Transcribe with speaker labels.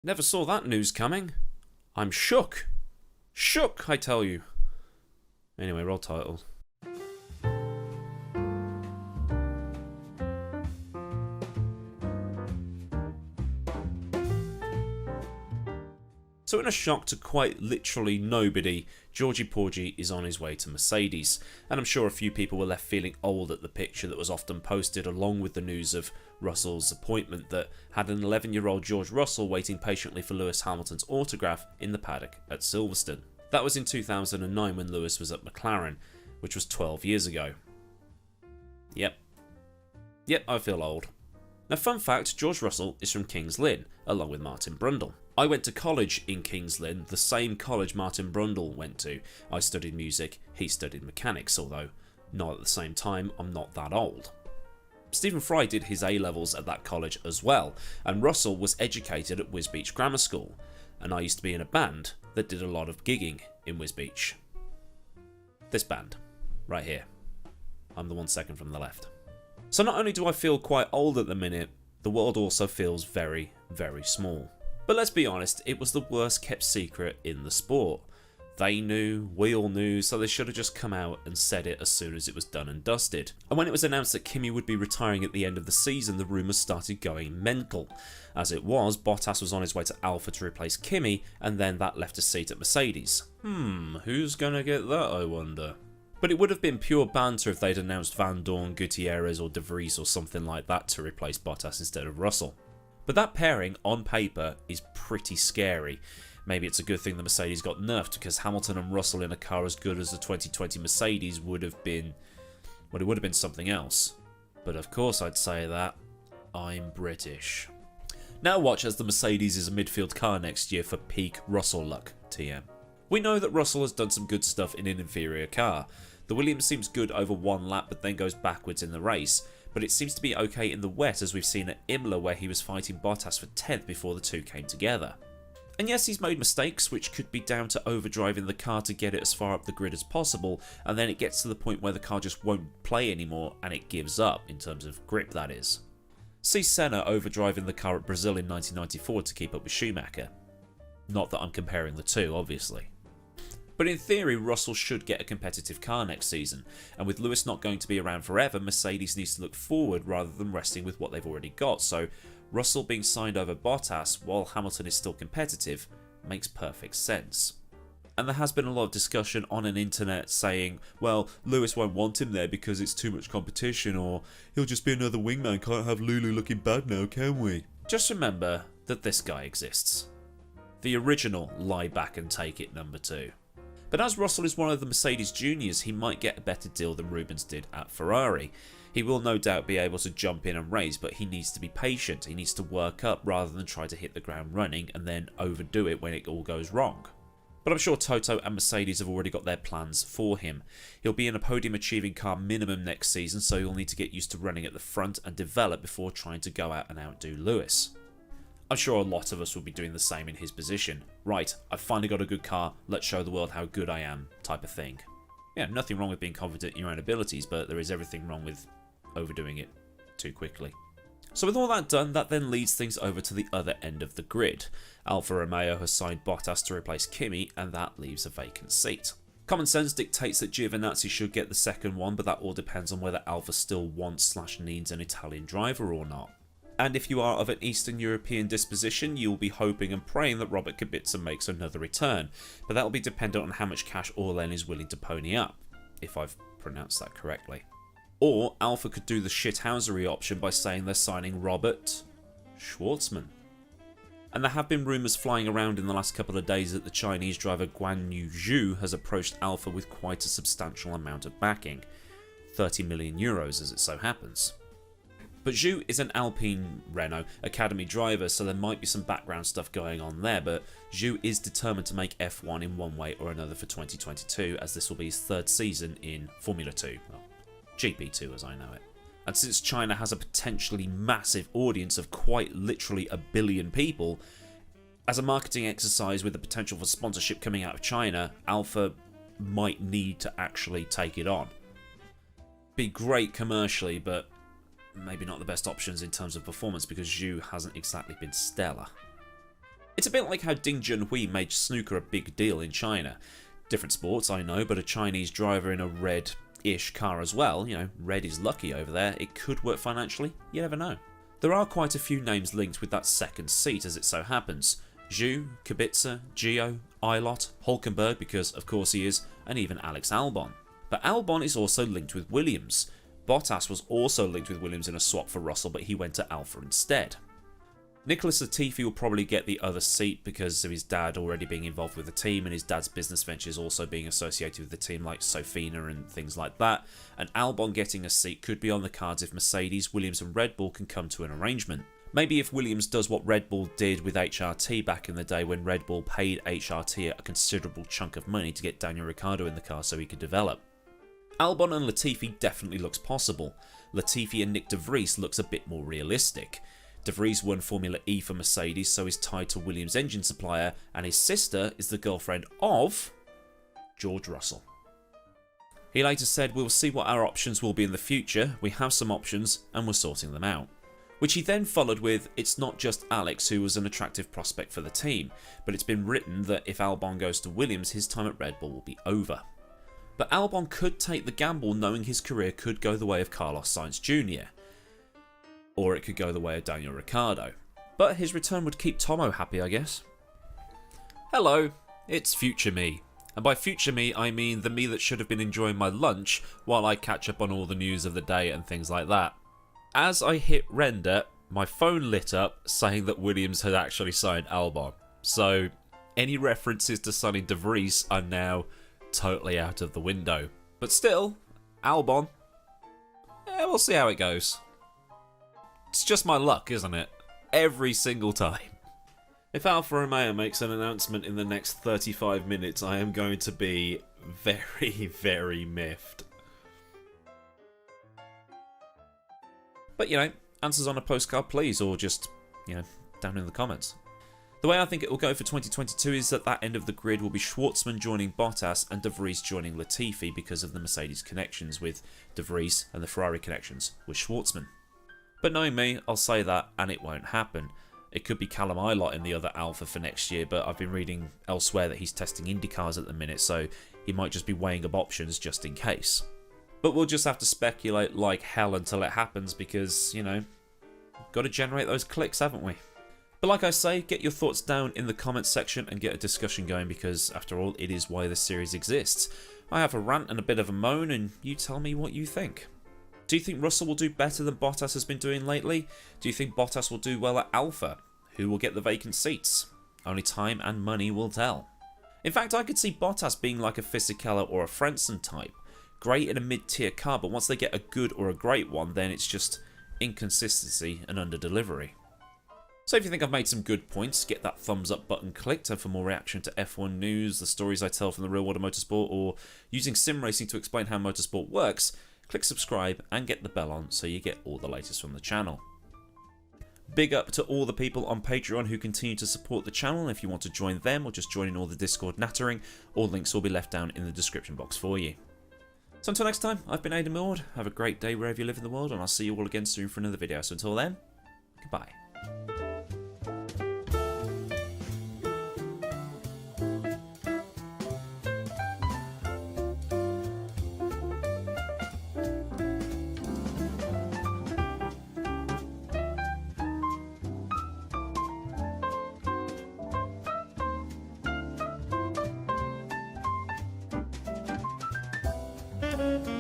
Speaker 1: Never saw that news coming. I'm shook. Shook, I tell you. Anyway, roll title. So in a shock to quite literally nobody, Georgie Porgy is on his way to Mercedes, and I'm sure a few people were left feeling old at the picture that was often posted along with the news of Russell's appointment that had an 11-year-old George Russell waiting patiently for Lewis Hamilton's autograph in the paddock at Silverstone. That was in 2009 when Lewis was at McLaren, which was 12 years ago. Yep, I feel old. Now, fun fact, George Russell is from Kings Lynn, along with Martin Brundle. I went to college in Kings Lynn, the same college Martin Brundle went to. I studied music, he studied mechanics, although not at the same time, I'm not that old. Stephen Fry did his A-levels at that college as well, and Russell was educated at Wisbech Grammar School, and I used to be in a band that did a lot of gigging in Wisbech. This band, right here. I'm the one second from the left. So not only do I feel quite old at the minute, the world also feels very, very small. But let's be honest, it was the worst kept secret in the sport. They knew, we all knew, so they should have just come out and said it as soon as it was done and dusted. And when it was announced that Kimi would be retiring at the end of the season, the rumours started going mental. As it was, Bottas was on his way to Alfa to replace Kimi, and then that left a seat at Mercedes. Who's gonna get that, I wonder? But it would have been pure banter if they'd announced Van Dorn, Gutierrez or De Vries or something like that to replace Bottas instead of Russell. But that pairing, on paper, is pretty scary. Maybe it's a good thing the Mercedes got nerfed, because Hamilton and Russell in a car as good as the 2020 Mercedes would have been... well, it would have been something else. But of course I'd say that. I'm British. Now watch as the Mercedes is a midfield car next year for peak Russell luck, TM. We know that Russell has done some good stuff in an inferior car. The Williams seems good over one lap but then goes backwards in the race, but it seems to be okay in the wet, as we've seen at Imola where he was fighting Bottas for 10th before the two came together. And yes, he's made mistakes, which could be down to overdriving the car to get it as far up the grid as possible, and then it gets to the point where the car just won't play anymore and it gives up, in terms of grip that is. See Senna overdriving the car at Brazil in 1994 to keep up with Schumacher. Not that I'm comparing the two, obviously. But in theory, Russell should get a competitive car next season, and with Lewis not going to be around forever, Mercedes needs to look forward rather than resting with what they've already got, so Russell being signed over Bottas while Hamilton is still competitive makes perfect sense. And there has been a lot of discussion on an internet saying, well, Lewis won't want him there because it's too much competition, or he'll just be another wingman, can't have Lulu looking bad now, can we? Just remember that this guy exists. The original lie back and take it number 2. But as Russell is one of the Mercedes juniors, he might get a better deal than Rubens did at Ferrari. He will no doubt be able to jump in and race, but he needs to be patient. He needs to work up rather than try to hit the ground running and then overdo it when it all goes wrong. But I'm sure Toto and Mercedes have already got their plans for him. He'll be in a podium achieving car minimum next season, so he'll need to get used to running at the front and develop before trying to go out and outdo Lewis. I'm sure a lot of us will be doing the same in his position. Right, I've finally got a good car, let's show the world how good I am, type of thing. Yeah, nothing wrong with being confident in your own abilities, but there is everything wrong with overdoing it too quickly. So with all that done, that then leads things over to the other end of the grid. Alfa Romeo has signed Bottas to replace Kimi, and that leaves a vacant seat. Common sense dictates that Giovinazzi should get the second one, but that all depends on whether Alfa still wants/needs an Italian driver or not. And if you are of an Eastern European disposition, you'll be hoping and praying that Robert Kubica makes another return, but that will be dependent on how much cash Orlen is willing to pony up, if I've pronounced that correctly. Or Alfa could do the shithousery option by saying they're signing Robert Schwartzman. And there have been rumours flying around in the last couple of days that the Chinese driver Guan Yu Zhu has approached Alfa with quite a substantial amount of backing, 30 million euros as it so happens. But Zhu is an Alpine Renault Academy driver, so there might be some background stuff going on there, but Zhu is determined to make F1 in one way or another for 2022, as this will be his third season in Formula 2, well, GP2 as I know it. And since China has a potentially massive audience of quite literally 1 billion people, as a marketing exercise with the potential for sponsorship coming out of China, Alfa might need to actually take it on. Be great commercially, but maybe not the best options in terms of performance because Zhu hasn't exactly been stellar. It's a bit like how Ding Junhui made snooker a big deal in China. Different sports, I know, but a Chinese driver in a red-ish car as well, you know, red is lucky over there, it could work financially, you never know. There are quite a few names linked with that second seat as it so happens. Zhu, Kubica, Gio, Eilert, Hulkenberg because of course he is, and even Alex Albon. But Albon is also linked with Williams. Bottas was also linked with Williams in a swap for Russell, but he went to Alfa instead. Nicholas Latifi will probably get the other seat because of his dad already being involved with the team and his dad's business ventures also being associated with the team like Sofina and things like that. And Albon getting a seat could be on the cards if Mercedes, Williams and Red Bull can come to an arrangement. Maybe if Williams does what Red Bull did with HRT back in the day when Red Bull paid HRT a considerable chunk of money to get Daniel Ricciardo in the car so he could develop. Albon and Latifi definitely looks possible. Latifi and Nick De Vries looks a bit more realistic. De Vries won Formula E for Mercedes, so is tied to Williams' engine supplier, and his sister is the girlfriend of George Russell. He later said, "We'll see what our options will be in the future. We have some options and we're sorting them out." Which he then followed with, "It's not just Alex who was an attractive prospect for the team, but it's been written that if Albon goes to Williams, his time at Red Bull will be over." But Albon could take the gamble knowing his career could go the way of Carlos Sainz Jr. Or it could go the way of Daniel Ricciardo. But his return would keep Tomo happy, I guess. Hello, it's future me. And by future me, I mean the me that should have been enjoying my lunch while I catch up on all the news of the day and things like that. As I hit render, my phone lit up saying that Williams had actually signed Albon. So any references to signing De Vries are now totally out of the window. But still, Albon, we'll see how it goes. It's just my luck, isn't it? Every single time. If Alfa Romeo makes an announcement in the next 35 minutes, I am going to be very, very miffed. But, you know, answers on a postcard, please, or just, you know, down in the comments. The way I think it will go for 2022 is that that end of the grid will be Schwartzman joining Bottas and De Vries joining Latifi because of the Mercedes connections with De Vries and the Ferrari connections with Schwartzman. But knowing me, I'll say that and it won't happen. It could be Callum Eilert in the other Alpha for next year, but I've been reading elsewhere that he's testing Indy cars at the minute, so he might just be weighing up options just in case. But we'll just have to speculate like hell until it happens because, you know, got to generate those clicks, haven't we? But like I say, get your thoughts down in the comments section and get a discussion going because, after all, it is why this series exists. I have a rant and a bit of a moan and you tell me what you think. Do you think Russell will do better than Bottas has been doing lately? Do you think Bottas will do well at Alfa? Who will get the vacant seats? Only time and money will tell. In fact, I could see Bottas being like a Fisichella or a Frentzen type. Great in a mid-tier car, but once they get a good or a great one, then it's just inconsistency and under-delivery. So if you think I've made some good points, get that thumbs up button clicked, and for more reaction to F1 news, the stories I tell from the real world of motorsport, or using sim racing to explain how motorsport works, click subscribe and get the bell on so you get all the latest from the channel. Big up to all the people on Patreon who continue to support the channel. If you want to join them or just join in all the Discord nattering, all links will be left down in the description box for you. So until next time, I've been AdmiralLaWind. Have a great day wherever you live in the world, and I'll see you all again soon for another video. So until then, goodbye.
Speaker 2: Thank you.